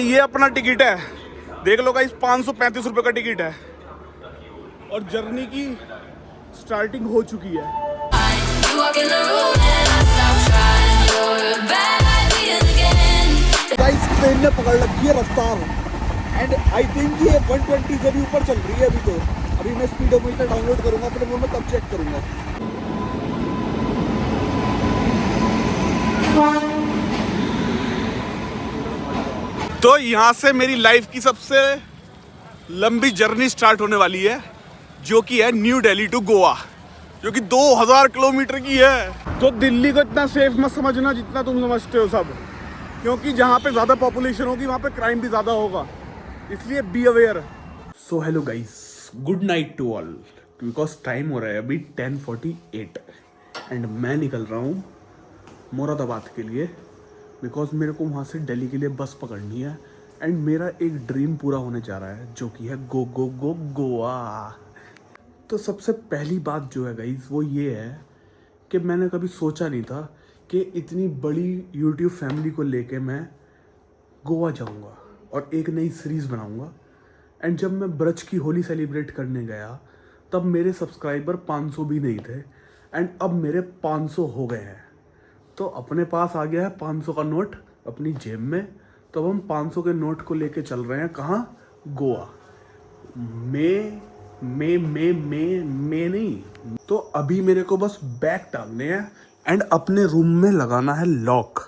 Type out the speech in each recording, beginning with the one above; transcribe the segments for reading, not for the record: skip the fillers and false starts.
ये अपना टिकट है, देख लो गाइस, 535 रुपये का टिकट है और जर्नी की स्टार्टिंग हो चुकी है। गाइस ट्रेन ने पकड़ रखी है रफ्तार एंड आई थिंक ये 120 से भी ऊपर चल रही है अभी। तो अभी मैं स्पीडोमीटर डाउनलोड करूंगा अपने फोन में, तब चेक करूंगा। तो यहाँ से मेरी लाइफ की सबसे लंबी जर्नी स्टार्ट होने वाली है, जो कि है न्यू दिल्ली टू गोवा, जो कि 2000 किलोमीटर की है। तो दिल्ली को इतना सेफ मत समझना जितना तुम समझते हो सब, क्योंकि जहाँ पे ज़्यादा पॉपुलेशन होगी वहाँ पे क्राइम भी ज़्यादा होगा, इसलिए be aware. So hello guys, good night to all, because time हो रहा है अभी 10:48 एंड मैं निकल रहा हूँ मुरादाबाद के लिए, बिकॉज मेरे को वहाँ से दिल्ली के लिए बस पकड़नी है एंड मेरा एक ड्रीम पूरा होने जा रहा है, जो कि है गो गो गो गोवा। तो सबसे पहली बात जो है गाइस वो ये है कि मैंने कभी सोचा नहीं था कि इतनी बड़ी यूट्यूब फैमिली को लेके मैं गोवा जाऊंगा और एक नई सीरीज़ बनाऊंगा। एंड जब मैं ब्रज की होली सेलिब्रेट करने गया तब मेरे सब्सक्राइबर 500 भी नहीं थे एंड अब मेरे 500 हो गए हैं। तो अपने पास आ गया है 500 का नोट अपनी जेब में, तो अब हम 500 के नोट को लेके चल रहे हैं कहाँ? गोवा। मैं नहीं। तो अभी मेरे को बस बैग टांगने हैं एंड अपने रूम में लगाना है लॉक।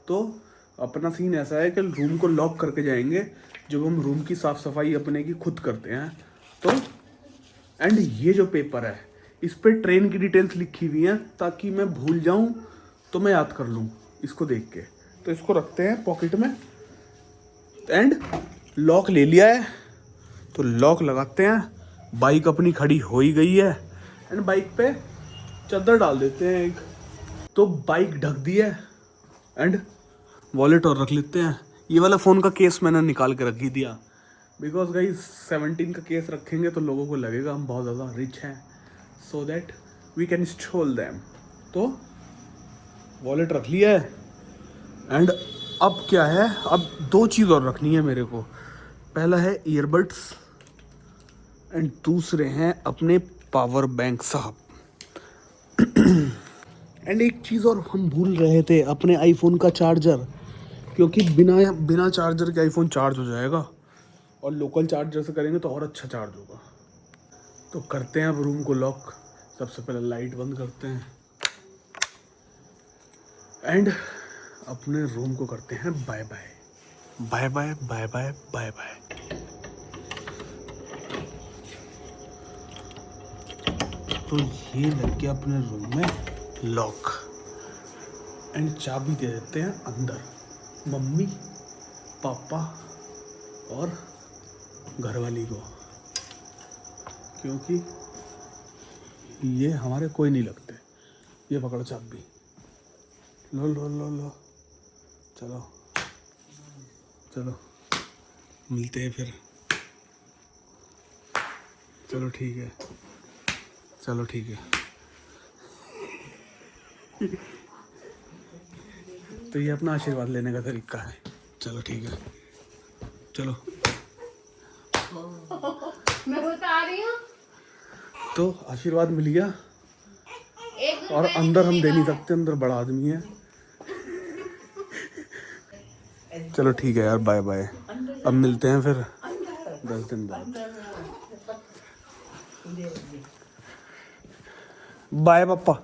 तो अपना सीन ऐसा है कि रूम को लॉक करके जाएंगे जब हम रूम की साफ़ सफाई अपने की खुद करते हैं। तो एंड ये जो पेपर है इस पे ट्रेन की डिटेल्स लिखी हुई हैं, ताकि मैं भूल जाऊं तो मैं याद कर लूं इसको देख के। तो इसको रखते हैं पॉकेट में एंड लॉक ले लिया है, तो लॉक लगाते हैं। बाइक अपनी खड़ी हो ही गई है एंड बाइक पे चादर डाल देते हैं एक। तो बाइक ढक दी है एंड वॉलेट और रख लेते हैं। ये वाला फ़ोन का केस मैंने निकाल के रख ही दिया, बिकॉज गाइस 17 का केस रखेंगे तो लोगों को लगेगा हम बहुत ज़्यादा रिच हैं, so that we can stole them. तो वॉलेट रख लिया है एंड अब क्या है, अब 2 चीज़ और रखनी है मेरे को। पहला है ईयरबड्स एंड दूसरे हैं अपने पावर बैंक साहब। एंड एक चीज़ और हम भूल रहे थे, अपने आईफोन का चार्जर, क्योंकि बिना चार्जर के आईफोन चार्ज हो जाएगा और लोकल चार्जर से करेंगे तो और अच्छा चार्ज होगा। तो करते हैं अब रूम को लॉक। सबसे पहले लाइट बंद करते हैं एंड अपने रूम को करते हैं bye bye bye bye bye bye bye bye. तो ये लग गया अपने रूम में लॉक एंड चाबी दे देते हैं अंदर मम्मी पापा और घरवाली को, क्योंकि ये हमारे कोई नहीं लगते। ये पकड़ो चाबी, लो लो लो लो, चलो चलो मिलते हैं फिर। चलो ठीक है, चलो ठीक है। तो ये अपना आशीर्वाद लेने का तरीका है। चलो ठीक है, चलो। मैं बता रही हूँ। तो आशीर्वाद मिल गया और अंदर हम दे नहीं सकते, अंदर बड़ा आदमी है। चलो ठीक है यार, बाय बाय। अब मिलते हैं फिर 10 दिन बाद। बाय पापा,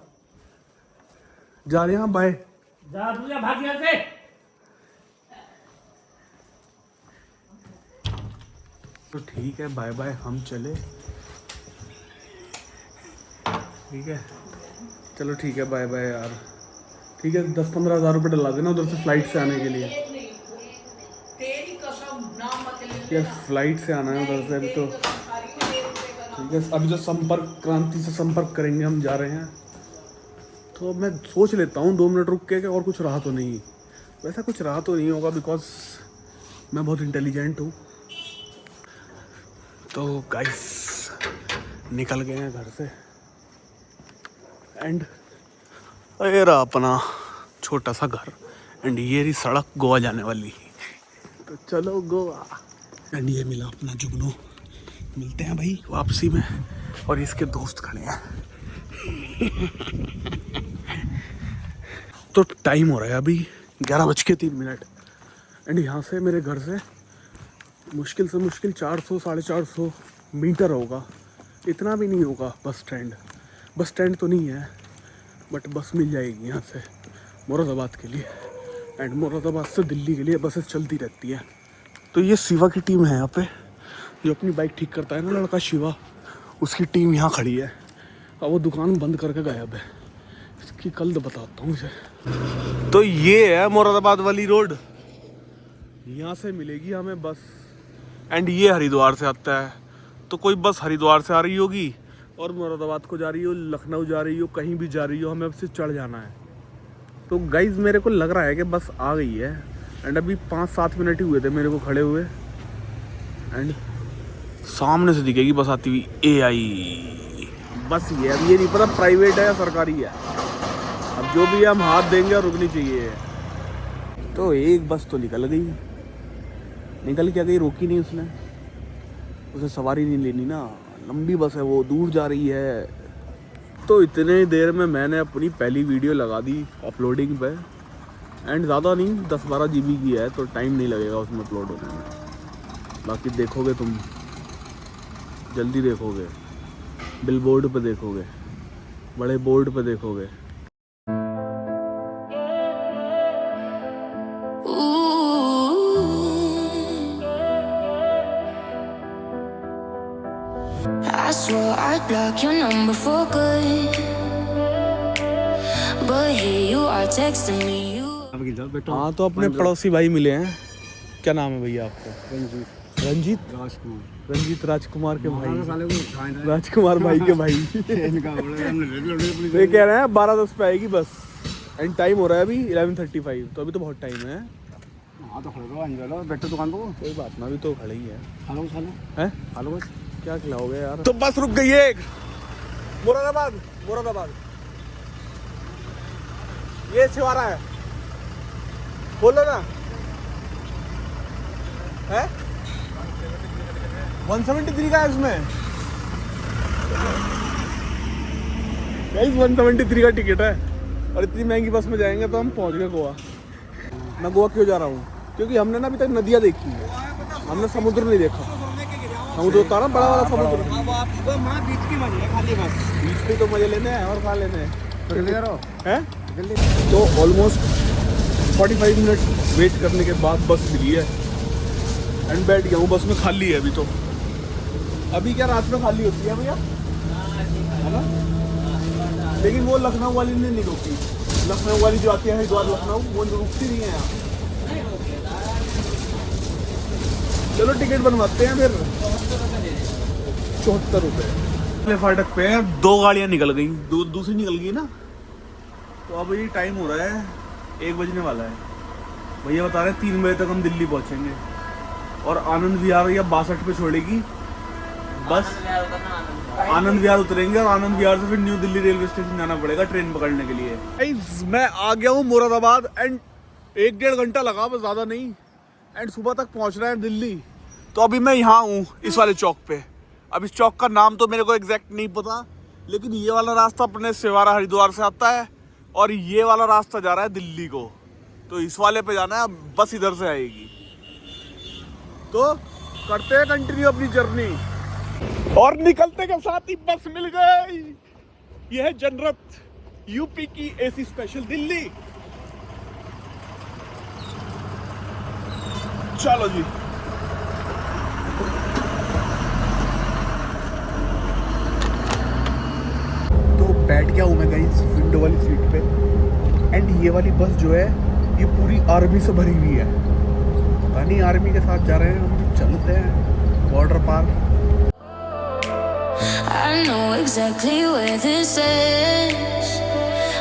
जा रहे हैं। बाय। जा तू, जा भाग यहाँ से। तो ठीक है, बाय बाय, हम चले। ठीक है, चलो ठीक है, बाय बाय यार। ठीक है, 10-15 हज़ार रुपये डला देना उधर से फ्लाइट से आने के लिए। तेरी कसम ना मत ले। यार फ्लाइट से आना है उधर से अभी तो। ठीक है, अभी जो संपर्क क्रांति से संपर्क करेंगे हम, जा रहे हैं। तो मैं सोच लेता हूँ 2 मिनट रुक के और कुछ रहा तो नहीं। वैसा कुछ रहा तो नहीं होगा, बिकॉज मैं बहुत इंटेलिजेंट हूँ। तो गाइस निकल गए हैं घर से एंड ये रहा अपना छोटा सा घर एंड ये रही सड़क गोवा जाने वाली। तो चलो गोवा। एंड ये मिला अपना जुगनू। मिलते हैं भाई वापसी में। और इसके दोस्त खड़े हैं। तो टाइम हो रहा है अभी 11:03। एंड यहाँ से मेरे घर से मुश्किल से मुश्किल 400-450 मीटर होगा, इतना भी नहीं होगा। बस स्टैंड तो नहीं है, बट बस मिल जाएगी यहाँ से मुरादाबाद के लिए। एंड मुरादाबाद से दिल्ली के लिए बसेस चलती रहती है। तो ये शिवा की टीम है यहाँ पे, जो अपनी बाइक ठीक करता है ना लड़का शिवा, उसकी टीम यहाँ खड़ी है। अब वो दुकान बंद करके गायब है। इसकी कल तो बताता हूँ इसे। तो ये है मुरादाबाद वाली रोड, यहाँ से मिलेगी हमें बस। एंड ये हरिद्वार से आता है, तो कोई बस हरिद्वार से आ रही होगी और मुरादाबाद को जा रही हो, लखनऊ जा रही हो, कहीं भी जा रही हो, हमें अब से चढ़ जाना है। तो गाइज मेरे को लग रहा है कि बस आ गई है। एंड अभी 5-7 मिनट ही हुए थे मेरे को खड़े हुए। एंड सामने से दिखेगी बस आती हुई AI बस। ये अब ये नहीं पता प्राइवेट है या सरकारी है, अब जो भी है हम हाथ देंगे और रुकनी चाहिए। तो एक बस तो निकल गई, निकल क्या गई, रोकी नहीं उसने, उसे सवारी नहीं लेनी ना, लंबी बस है वो, दूर जा रही है। तो इतने देर में मैंने अपनी पहली वीडियो लगा दी अपलोडिंग पे। एंड ज़्यादा नहीं 10-12 GB की है, तो टाइम नहीं लगेगा उसमें अपलोड होने में। बाकी देखोगे तुम, जल्दी देखोगे, बिलबोर्ड पे देखोगे, बड़े बोर्ड पे देखोगे। I swore I'd block your number for good, but here you are texting me. हाँ, तो अपने पड़ोसी भाई मिले हैं। क्या नाम है भैया आपका? रंजीत राजकुमार के भाई, राजकुमार भाई के भाई। तो ये कह रहे हैं 12:10 पे आएगी बस। एंड टाइम हो रहा है अभी 11:35, तो अभी तो बहुत टाइम है। हाँ तो खड़े रहो, बैठो दुकान पे। कोई बात ना, अभी तो खड़े ही है। हेलो क्या खिलाओगे यार? तो बस रुक गई है। मुरादाबाद ये छिवारा है, बोलो ना है। 173 का है उसमें, 173 का टिकट है। और इतनी महंगी बस में जाएंगे तो हम पहुंच गए गोवा। मैं गोवा क्यों जा रहा हूँ? क्योंकि हमने ना अभी तक नदियाँ देखी है, हमने समुद्र नहीं देखा। समुद्र होता ना बड़ा वाला समुद्र, बीच की मजे है, खाली बस बीच पे तो मजे लेने हैं और खा लेने हैं। तो ऑलमोस्ट 45 मिनट वेट करने के बाद बस मिली है। एंड बैठ गया हूँ बस में, खाली है अभी तो। अभी क्या रात में खाली होती है भैया, है ना? लेकिन वो लखनऊ वाली नहीं रुकती, लखनऊ वाली जो आती है हरिद्वार लखनऊ, वो रुकती नहीं है यहाँ। चलो टिकट बनवाते हैं फिर। 74 रुपये फाटक पे है। 2 गाड़ियाँ निकल गई, दूसरी निकल गई ना। तो अब ये टाइम हो रहा है 1 बजने वाला है। भैया बता रहे हैं 3 बजे तक हम दिल्ली पहुँचेंगे। और आनंद विहार या 62 पे छोड़ेगी बस। आनंद विहार उतरेंगे और आनंद विहार से फिर न्यू दिल्ली रेलवे स्टेशन जाना पड़ेगा ट्रेन पकड़ने के लिए। मैं आ गया हूँ मुरादाबाद। एंड 1-1.5 घंटा लगा, बस ज़्यादा नहीं। एंड सुबह तक पहुँचना है दिल्ली। तो अभी मैं यहाँ हूँ इस वाले चौक पे। अब इस चौक का नाम तो मेरे को एग्जैक्ट नहीं पता, लेकिन ये वाला रास्ता अपने सिवारा हरिद्वार से आता है और ये वाला रास्ता जा रहा है दिल्ली को। तो इस वाले पे जाना है, बस इधर से आएगी। तो करते हैं कंटिन्यू अपनी जर्नी। और निकलते के साथ ही बस मिल गई। यह है जनरत, यूपी की AC स्पेशल दिल्ली। चलो जी। तो बैठ गया हूँ मैं गाइस विंडो वाली सीट पे। एंड ये वाली बस जो है ये पूरी आर्मी से भरी हुई है। पता नहीं आर्मी के साथ जा रहे हैं हम, चलते हैं बॉर्डर पार। I know exactly where this is,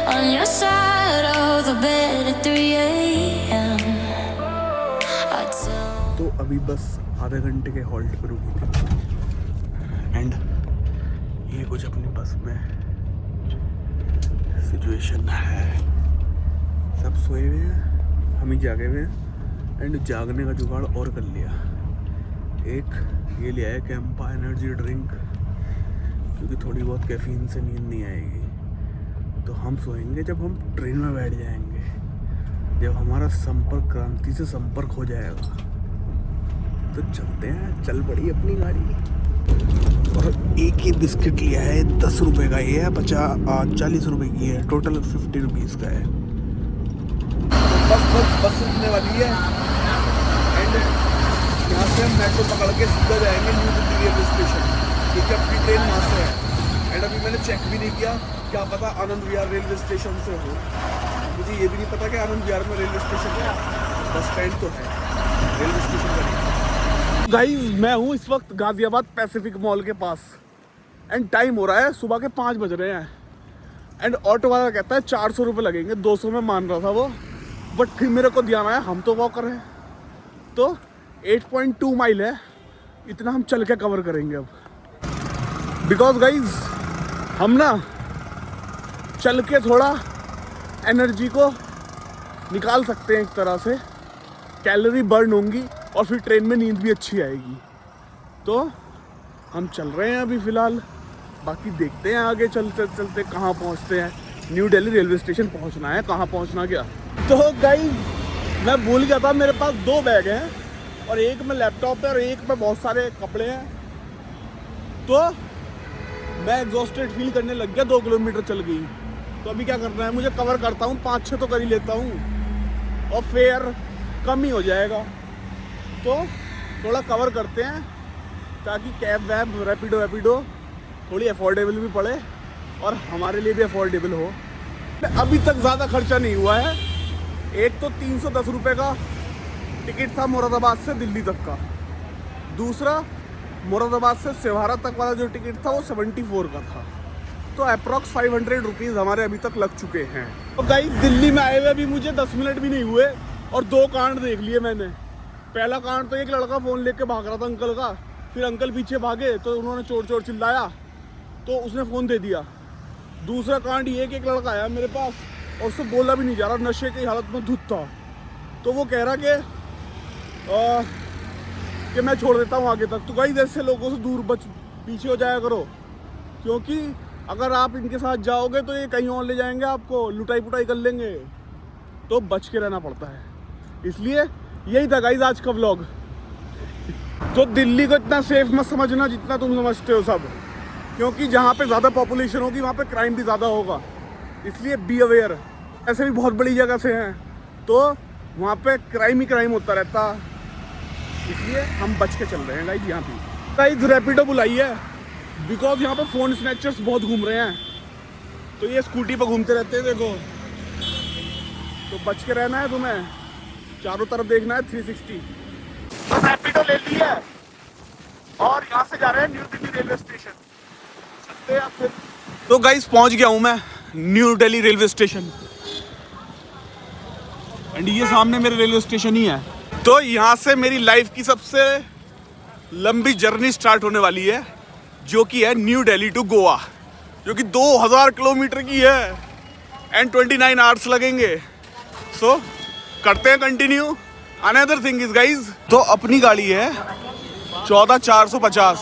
on your side of the bed at 3 AM. तो अभी बस आधे घंटे के हॉल्ट पर रुकी थी। एंड ये कुछ अपनी बस में सिचुएशन है। सब सोए हुए हैं, हम ही जागे हुए हैं। एंड जागने का जुगाड़ और कर लिया। एक ये लिया है कैंपा एनर्जी ड्रिंक, क्योंकि थोड़ी बहुत कैफीन से नींद नहीं आएगी। तो हम सोएंगे जब हम ट्रेन में बैठ जाएंगे, जब हमारा संपर्क क्रांति से संपर्क हो जाएगा। तो चलते हैं, चल पड़ी अपनी गाड़ी। और एक ही बिस्किट लिया है, 10 रुपये का ये है, 40 रुपये की है, टोटल 50 रुपीज़ का है। बस रुकने वाली है एंड यहाँ से हम मेट्रो पकड़ के सीधा जाएंगे न्यू दिल्ली रेलवे स्टेशन, क्योंकि अपनी ट्रेन वहाँ से है। एंड अभी मैंने चेक भी नहीं किया, क्या पता आनंद विहार रेलवे स्टेशन से हो। मुझे ये भी नहीं पता कि आनंद विहार में रेलवे स्टेशन है, बस स्टैंड तो है, रेलवे स्टेशन का नहीं। गाइस मैं हूँ इस वक्त गाजियाबाद पैसिफिक मॉल के पास एंड टाइम हो रहा है सुबह के 5 बज रहे हैं। एंड ऑटो वाला कहता है 400 रुपये लगेंगे, 200 में मान रहा था वो, बट फिर मेरे को ध्यान आया हम तो वॉकर हैं, तो 8.2 माइल है, इतना हम चल के कवर करेंगे अब। बिकॉज गाइज हम ना चल के थोड़ा एनर्जी को निकाल सकते हैं, एक तरह से कैलोरी बर्न होंगी और फिर ट्रेन में नींद भी अच्छी आएगी। तो हम चल रहे हैं अभी फ़िलहाल, बाकी देखते हैं आगे चलते चलते कहाँ पहुँचते हैं। न्यू दिल्ली रेलवे स्टेशन पहुँचना है, कहाँ पहुँचना क्या। तो गाइस मैं भूल गया था, मेरे पास 2 बैग हैं और एक में लैपटॉप है और एक में बहुत सारे कपड़े हैं। तो मैं एग्जॉस्टेड फील करने लग गया, 2 किलोमीटर चल गई। तो अभी क्या करना है, मुझे कवर करता हूँ, 5-6 तो कर ही लेता हूँ और फेयर कम ही हो जाएगा। तो थोड़ा कवर करते हैं ताकि कैब वैब रैपिडो थोड़ी अफोर्डेबल भी पड़े और हमारे लिए भी अफोर्डेबल हो। अभी तक ज़्यादा खर्चा नहीं हुआ है। एक तो 310 रुपये का टिकट था मुरादाबाद से दिल्ली तक का, दूसरा मुरादाबाद से सिवारा तक वाला जो टिकट था वो 74 का था। तो अप्रॉक्स 500 रुपीज़ हमारे अभी तक लग चुके हैं। तो गाइस दिल्ली में आए हुए अभी मुझे 10 मिनट भी नहीं हुए और 2 कांड देख लिए मैंने। पहला कांड तो एक लड़का फ़ोन लेके भाग रहा था अंकल का, फिर अंकल पीछे भागे तो उन्होंने चोर चोर चिल्लाया तो उसने फ़ोन दे दिया। दूसरा कांड ये कि एक लड़का आया मेरे पास और उससे बोला भी नहीं जा रहा, नशे की हालत में धुत था। तो वो कह रहा कि मैं छोड़ देता हूँ आगे तक। तो गाइस ऐसे लोगों से दूर पीछे हो जाया करो, क्योंकि अगर आप इनके साथ जाओगे तो ये कहीं और ले जाएंगे आपको, लुटाई पुटाई कर लेंगे। तो बच के रहना पड़ता है। इसलिए यही था गाइस आज का व्लॉग। तो दिल्ली को इतना सेफ मत समझना जितना तुम समझते हो सब, क्योंकि जहाँ पे ज़्यादा पॉपुलेशन होगी वहाँ पे क्राइम भी ज़्यादा होगा। इसलिए बी अवेयर। ऐसे भी बहुत बड़ी जगह से हैं तो वहाँ पे क्राइम ही क्राइम होता रहता, इसलिए हम बच के चल रहे हैं गाइस। यहाँ पे गाइस रैपिडो बुलाई है बिकॉज यहाँ पे फ़ोन स्नैचर्स बहुत घूम रहे हैं। तो ये स्कूटी पर घूमते रहते हैं, देखो। तो बच के रहना है तुम्हें, चारों तरफ देखना है 360। तो रैपिडो ले ली है और यहाँ से जा रहे हैं न्यू दिल्ली रेलवे स्टेशन। चलते हैं फिर। तो गाइस पहुँच गया हूँ मैं new Delhi railway station and ये सामने मेरे रेलवे स्टेशन ही है। तो यहाँ से मेरी लाइफ की सबसे लंबी जर्नी स्टार्ट होने वाली है, जो कि है न्यू दिल्ली टू गोवा, जो कि 2000 किलोमीटर की है एंड 29 आवर्स लगेंगे। सो करते हैं continue. Another thing is guys, तो अपनी गाड़ी है 14450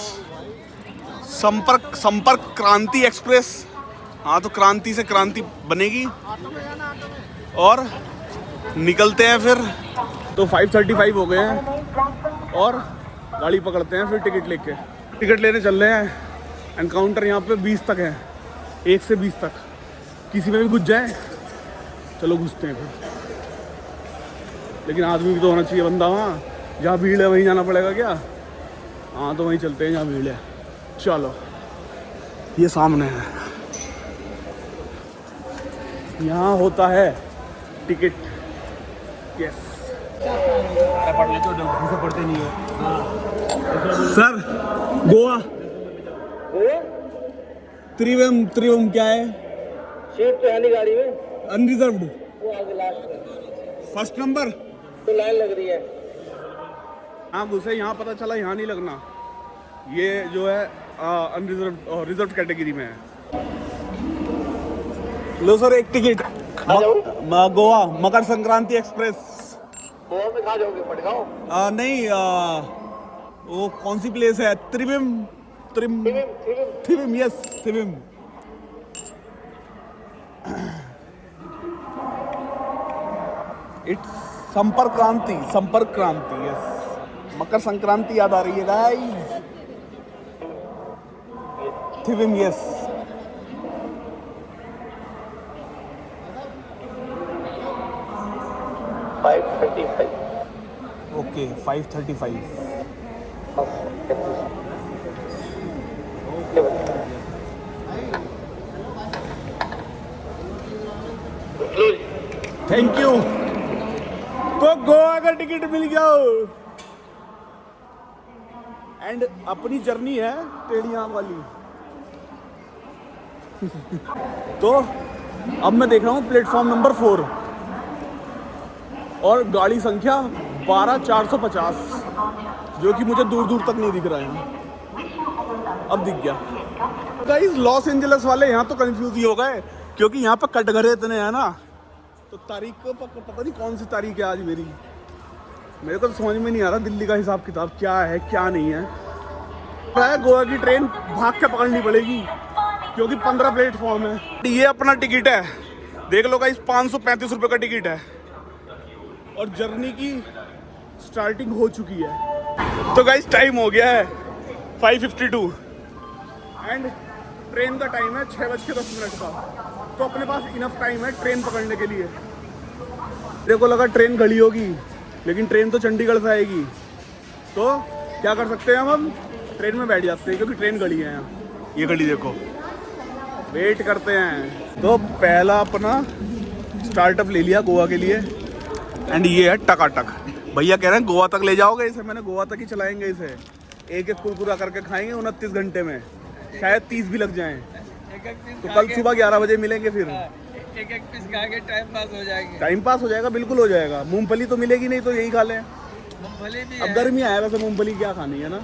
संपर्क क्रांति एक्सप्रेस। हाँ तो क्रांति से क्रांति बनेगी और निकलते हैं फिर। तो 5:35 हो गए हैं और गाड़ी पकड़ते हैं फिर टिकट लेके। टिकट लेने चल रहे हैं एंड काउंटर यहाँ पे 20 तक है, 1 से 20 तक। किसी में भी घुस जाए, चलो घुसते हैं फिर। लेकिन आदमी भी तो होना चाहिए बंदा, वहाँ जहाँ भीड़ है वहीं जाना पड़ेगा क्या? हाँ तो वहीं चलते हैं जहाँ भीड़ है। चलो ये सामने है, यहाँ होता है टिकट। यस पढ़ते नहीं हो सर। गोवा त्रिवेम क्या है? सीट तो है नहीं गाड़ी में, अनरिजर्व्ड वो आगे लास्ट फर्स्ट नंबर। तो लाइन लग रही है। हाँ घुसे, यहाँ पता चला यहाँ नहीं लगना, ये जो है अनरिजर्व्ड और रिजर्व कैटेगरी में है। लो सर एक टिकट गोवा मकर संक्रांति एक्सप्रेस। गोवा में कहाँ जाओगे? मडगांव? नहीं वो कौन सी प्लेस है? त्रिवेम यस त्रिवेम। इट्स संपर्क क्रांति यस। मकर संक्रांति याद आ रही है गाइस। त्रिवेम यस। ओके 5:35। Thank you. तो गोवा का टिकट मिल गया एंड अपनी जर्नी है टेढ़ी आंख वाली। तो अब मैं देख रहा हूँ प्लेटफॉर्म नंबर 4 और गाड़ी संख्या 12450, जो कि मुझे दूर दूर तक नहीं दिख रहा है। अब दिख गया। गाइस लॉस एंजलिस वाले यहाँ तो कंफ्यूज ही हो गए, क्योंकि यहाँ पे कटघरे इतने हैं ना, तो तारीख को पता नहीं कौन सी तारीख है आज मेरी। मेरे को तो समझ में नहीं आ रहा दिल्ली का हिसाब किताब क्या है क्या नहीं है। गोवा की ट्रेन भाग के पकड़नी पड़ेगी, क्योंकि 15 प्लेटफॉर्म है। ये अपना टिकट है, देख लो गाइस 535 रुपये का टिकट है और जर्नी की स्टार्टिंग हो चुकी है। तो गाइस टाइम हो गया है 5:52 एंड ट्रेन का टाइम है 6:10 का। तो अपने पास इनफ टाइम है ट्रेन पकड़ने के लिए। मेरे को लगा ट्रेन खड़ी होगी, लेकिन ट्रेन तो चंडीगढ़ से आएगी। तो क्या कर सकते हैं हम ट्रेन में बैठ जाते हैं, क्योंकि ट्रेन खड़ी है यहाँ। ये खड़ी देखो, वेट करते हैं। तो पहला अपना स्टार्टअप ले लिया गोवा के लिए एंड ये है टकाटक। भैया कह रहे हैं गोवा तक ले जाओगे इसे। मैंने गोवा तक ही चलाएंगे इसे, एक एक कुरकुरा करके खाएंगे 29 घंटे में, शायद 30 भी लग जाएं। तो कल सुबह 11 बजे मिलेंगे फिर। एक पीस खा के टाइम पास हो जाएगा। टाइम पास हो जाएगा, बिल्कुल हो जाएगा। मूंगफली तो मिलेगी नहीं, तो यही खा लें। मूंगफली भी अब गर्मी आया, वैसे मूंगफली क्या खानी है ना,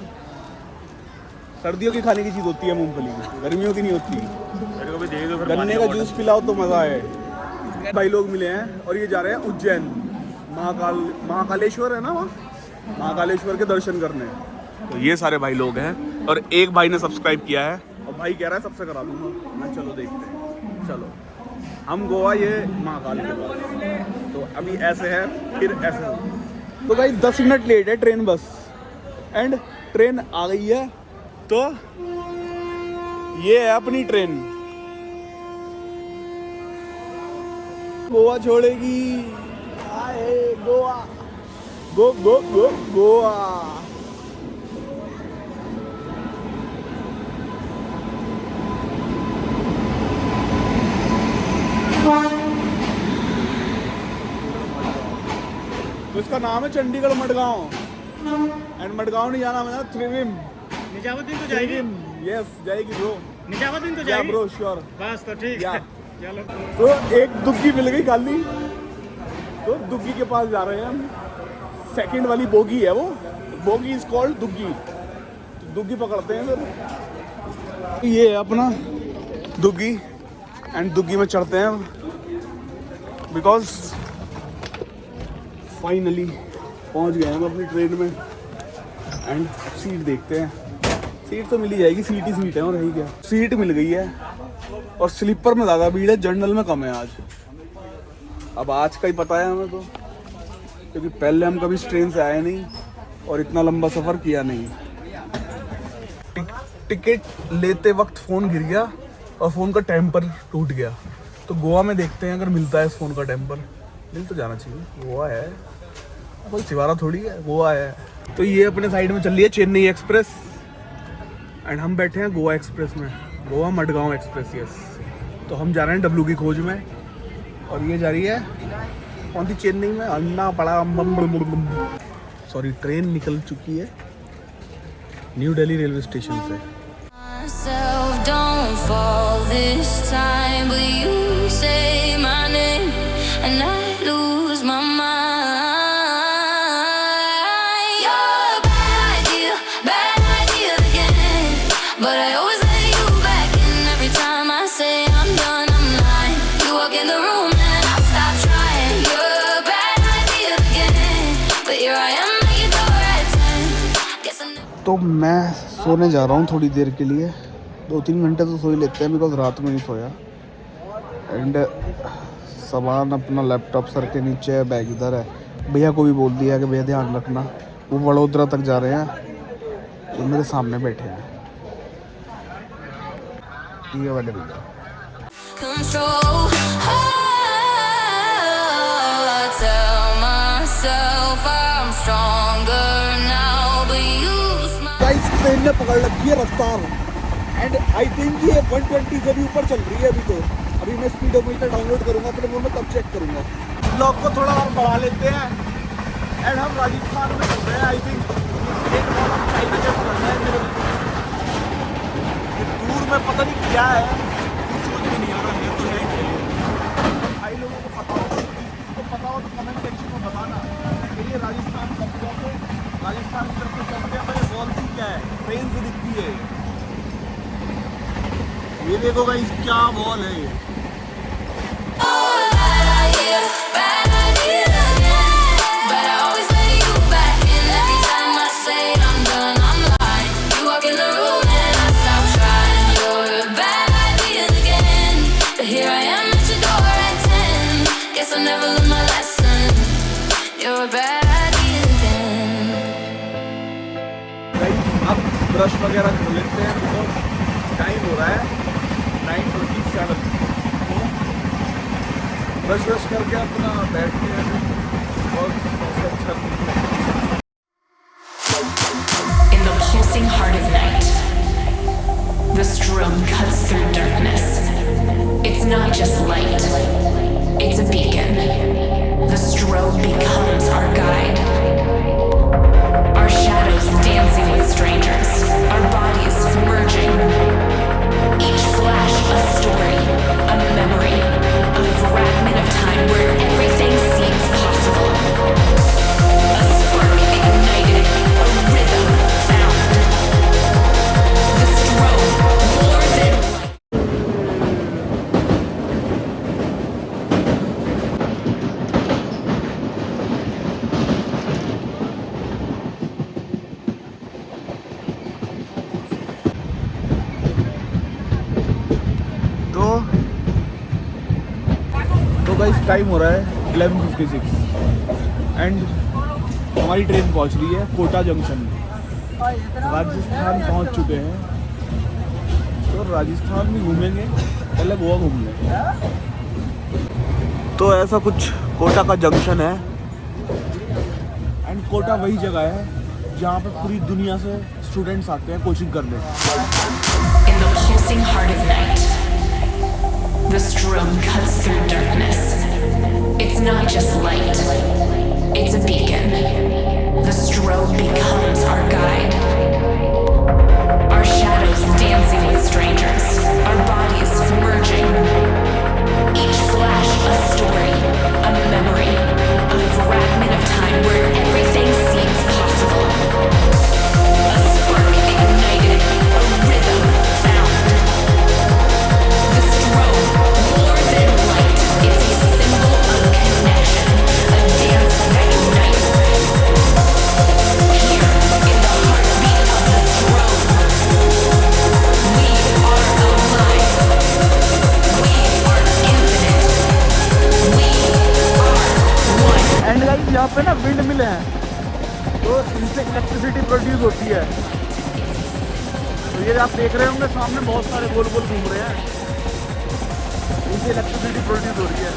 सर्दियों की खाने की चीज़ होती है मूंगफली, गर्मियों की नहीं होती। गन्ने का जूस पिलाओ तो मज़ा है। भाई लोग मिले हैं और ये जा रहे हैं उज्जैन, महाकालेश्वर है ना वहाँ, महाकालेश्वर के दर्शन करने। तो ये सारे भाई लोग हैं और एक भाई ने सब्सक्राइब किया है और भाई कह रहा है सबसे करा दूंगा। मैं चलो देखते हैं। चलो हम गोवा, ये महाकाल के पास। तो अभी ऐसे है फिर ऐसे हो। तो भाई 10 मिनट लेट है ट्रेन बस एंड ट्रेन आ गई है। तो ये है अपनी ट्रेन, गोवा छोड़ेगी। आए गोवा, गो गो गो गोवा। तो इसका नाम है चंडीगढ़ मडगांव एंड मडगांव नहीं जाना, मैंने त्रिवेम। निजामुद्दीन तो जाएगी। यस जाएगी ब्रो, निजामुद्दीन तो या जाएगी ब्रो श्योर। बस तो ठीक या है। चलो तो एक दुग्गी मिल गई खाली, तो दुग्गी के पास जा रहे हैं हम। सेकंड वाली बोगी है वो, बोगी इज कॉल्ड दुग्गी। तो दुग्गी पकड़ते हैं फिर। ये है अपना दुग्गी एंड दुग्गी में चढ़ते हैं बिकॉज फाइनली पहुंच गए हम अपनी ट्रेन में एंड सीट देखते हैं। सीट तो मिली जाएगी, सीट ही सीट है और रही क्या। सीट मिल गई है और स्लीपर में ज़्यादा भीड़ है, जनरल में कम है आज। अब आज का ही पता है हमें तो, क्योंकि पहले हम कभी इस ट्रेन से आए नहीं और इतना लंबा सफ़र किया नहीं। टिकट लेते वक्त फ़ोन गिर गया और फ़ोन का टेम्पर टूट गया। तो गोवा में देखते हैं अगर मिलता है इस फ़ोन का टेम्पर। मिल तो जाना चाहिए, गोवा है, कोई सिवारा थोड़ी है, गोवा है। तो ये अपने साइड में चल रही है चेन्नई एक्सप्रेस एंड हम बैठे हैं गोवा एक्सप्रेस में, गोवा मडगांव एक्सप्रेस। यस, तो हम जा रहे हैं डब्लू की खोज में और ये जा रही है कौन सी चेन्नई में, अन्ना पड़ा सॉरी ट्रेन निकल चुकी है न्यू दिल्ली रेलवे स्टेशन से। Myself don't fall this time, but you say my name and I lose my mind. You're a bad idea again, but I always let you back in. Every time I say I'm done, I'm lying. You walk in the room and I stop trying. You're a bad idea again, तो मैं सोने जा रहा हूँ थोड़ी देर के लिए, 2-3 घंटे तो सो ही लेते हैं बिकॉज रात में नहीं सोया। एंड सामान अपना लैपटॉप सर के नीचे है, बैग इधर है। भैया को भी बोल दिया कि भैया ध्यान रखना, वो वडोदरा तक जा रहे हैं, वो मेरे सामने बैठे हैं। ये वाले भैया control. I tell myself I'm stronger now, but you smile. Guys train ने पकड़ रखी है रफ्तार एंड आई थिंक ये 120 से भी ऊपर चल रही है अभी तो। अभी मैं स्पीडोमीटर डाउनलोड करूंगा अपने फोन में, तब चेक करूंगा। ब्लॉग को थोड़ा और बढ़ा लेते हैं एंड हम राजस्थान में चल रहे हैं। आई थिंक दूर में पता नहीं क्या है, कुछ समझ में नहीं आ रहा है। तो है भाई लोगों को पता हो, किसी को पता हो तो कमेंट सेक्शन में बताना कि ये राजस्थान कब से राजस्थान की तरफ चलते हैं। भाई वॉल सी क्या है, ट्रेन से दिखती है। ये देखो गाइस क्या वॉल है ये। Bad idea again, but I always let you back in. Every time I say I'm done, I'm lying. You walk in the room and I stop trying. You're a bad idea again, but here I am at your door at 10. Guess I never learned my lesson. You're a bad idea again. Guys अब brush वगैरह कर लेते हैं because time हो रहा है 9:27। Brush करके अपना बैठते हैं और सबसे अच्छा In the pulsing heart of night, the strobe cuts through darkness. It's not just light, it's a beacon. The strobe becomes our guide. Our shadows dancing with strangers, our bodies merging. Each flash a story, a memory, a fragment of time where everything seems possible. A spark ignited, a rhythm found. The strobe, more than light. तो guys time हो रहा है 11:56 and हमारी train पहुंच रही है Kota junction. Rajasthan पहुंच चुके हैं, तो राजस्थान में घूमेंगे, पहले गोवा घूम लेंगे। तो ऐसा कुछ कोटा का जंक्शन है एंड कोटा वही जगह है जहाँ पर पूरी दुनिया से स्टूडेंट्स आते हैं कोचिंग करने। In the pulsing heart of night, the strobe cuts through darkness. It's not just light, it's a beacon. The strobe becomes our guide. Our shadows dancing with strangers, our bodies merging. Each flash a story, a memory, a fragment of time where everything seems possible. A spark ignited, a rhythm found. The strobe, more than light, it's a symbol of connection, a dance that unites. Here, in the heartbeat of the strobe, we are alive. We are infinite. We are one. And guys यहाँ पे ना wind mill हैं, तो इनसे electricity produce होती है। तो ये आप देख रहे होंगे सामने बहुत सारे गोल गोल घूम रहे हैं, इनसे इलेक्ट्रिसिटी प्रोड्यूस हो रही है।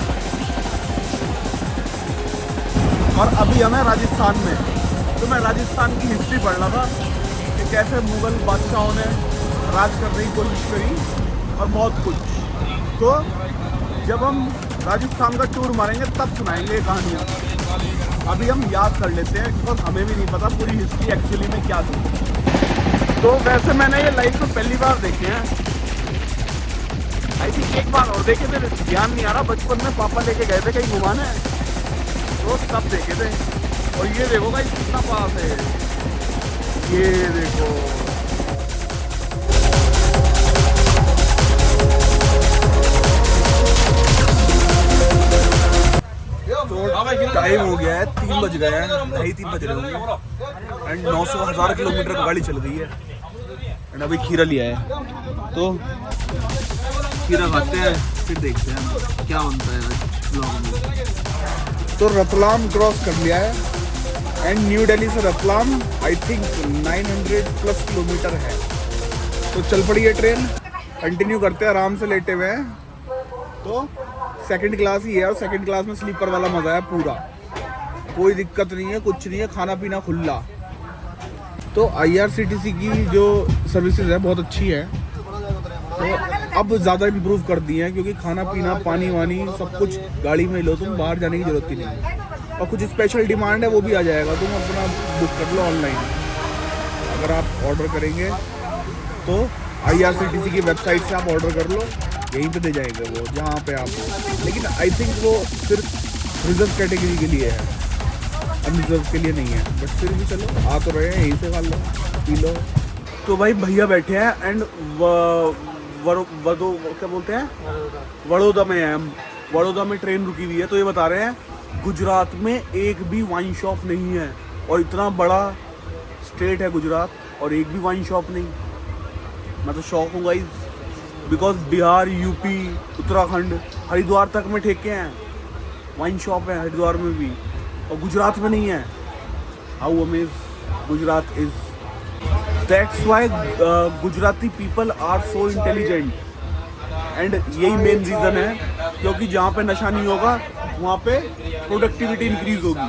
और अभी हमें राजस्थान में, तो मैं राजस्थान की हिस्ट्री पढ़ रहा था कि कैसे मुगल बादशाहों ने राज करने की कोशिश करी और बहुत कुछ। तो जब हम राजस्थान का टूर मारेंगे तब सुनाएंगे ये कहानियाँ। अभी हम याद कर लेते हैं बिकॉज हमें भी नहीं पता पूरी हिस्ट्री एक्चुअली में क्या थी। तो वैसे मैंने ये लाइफ में पहली बार देखे हैं, आई थिंक एक बार और देखे थे, ध्यान नहीं आ रहा। बचपन में पापा लेके गए थे कहीं घुमाने, तो तब देखे थे। और ये देखो भाई कितना पास है, ये देखो। टाइम हो गया है 3 बज गए हैं, 2:30-3 बज रहे होंगे एंड 900,000 किलोमीटर गाड़ी चल गई है एंड अभी खीरा लिया है तो खीरा खाते हैं फिर देखते हैं क्या बनता है आज ब्लॉग में। तो रतलाम क्रॉस कर लिया है एंड न्यू दिल्ली से Ratlam I think 900 plus kilometre है। तो चल पड़ी है ट्रेन, कंटिन्यू करते हैं, आराम से लेटे हुए हैं। तो सेकंड क्लास ही है और सेकंड क्लास में स्लीपर वाला मज़ा है पूरा, कोई दिक्कत नहीं है, कुछ नहीं है, खाना पीना खुला। तो IRCTC की जो सर्विसेज है बहुत अच्छी है, तो अब ज़्यादा इम्प्रूव कर दी हैं क्योंकि खाना पीना पानी वानी सब कुछ गाड़ी में लो, तुम बाहर जाने की ज़रूरत ही नहीं। और कुछ स्पेशल डिमांड है वो भी आ जाएगा, तुम अपना बुक कर लो ऑनलाइन। अगर आप ऑर्डर करेंगे तो IRCTC की वेबसाइट से आप ऑर्डर कर लो, यहीं पे दे जाएंगे वो जहाँ पे आप हो। लेकिन आई थिंक वो सिर्फ रिजर्व कैटेगरी के लिए है, अनरिजर्व के लिए नहीं है, बट फिर भी चलो आ तो रहे हैं, यहीं से खा लो पी लो। तो भाई भैया बैठे हैं एंड क्या बोलते हैं वडोदरा में है हम, वडोदरा में ट्रेन रुकी हुई है। तो ये बता रहे हैं गुजरात में एक भी वाइन शॉप नहीं है और इतना बड़ा स्टेट है गुजरात और एक भी वाइन शॉप नहीं। मैं तो शौक हूँ guys, because Bihar, UP, Uttarakhand, Haridwar तक में ठेके हैं, वाइन शॉप है हरिद्वार में भी और गुजरात में नहीं है। How amaze Gujarat is, that's why Gujarati people are so intelligent and यही मेन रीज़न है क्योंकि जहाँ पे नशा नहीं होगा वहाँ पे प्रोडक्टिविटी इंक्रीज होगी।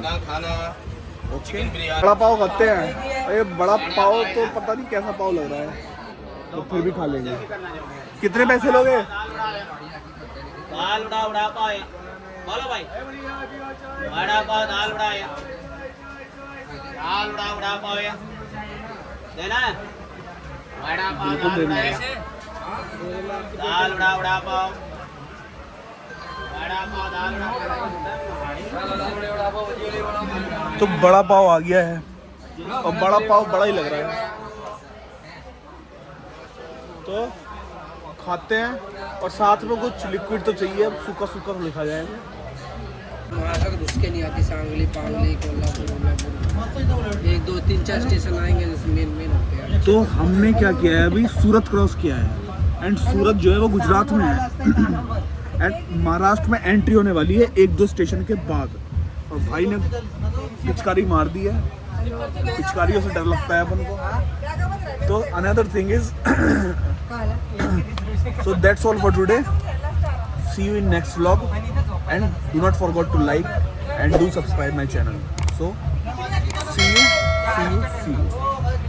ओके बड़ा पाव खाते हैं, अरे बड़ा पाव तो पता नहीं कैसा पाव लग रहा है, तो फिर भी खा लेंगे। कितने पैसे लोगे? दाल बड़ा पाव है, बोलो भाई, बड़ा पाव दाल बड़ा है, दाल बड़ा पाव है, देना है, बड़ा पाव दाल बड़ा है, दाल बड़ा पाव, बड़ा पाव दाल बड़ा। तो बड़ा पाव आ गया है और बड़ा पाव बड़ा ही लग रहा है, तो खाते हैं और साथ में कुछ लिक्विड तो चाहिए, अब सूखा सूखा तो लिखा जाएगा। महाराष्ट्र घुस के नहीं आती, सांगली, पांगली, कोल्हापुर, 1 2 3 4 स्टेशन आएंगे जैसे मेन होते हैं। तो हमने क्या किया है अभी, सूरत क्रॉस किया है एंड सूरत जो है वो गुजरात में है एंड महाराष्ट्र में एंट्री होने वाली है 1-2 स्टेशन के बाद। और भाई ने पिचकारी मार दी है, पिचकारियों से डर लगता है अपन को। तो another thing is so that's all for today, see you in next vlog and do not forget to like and do subscribe my channel. So see you.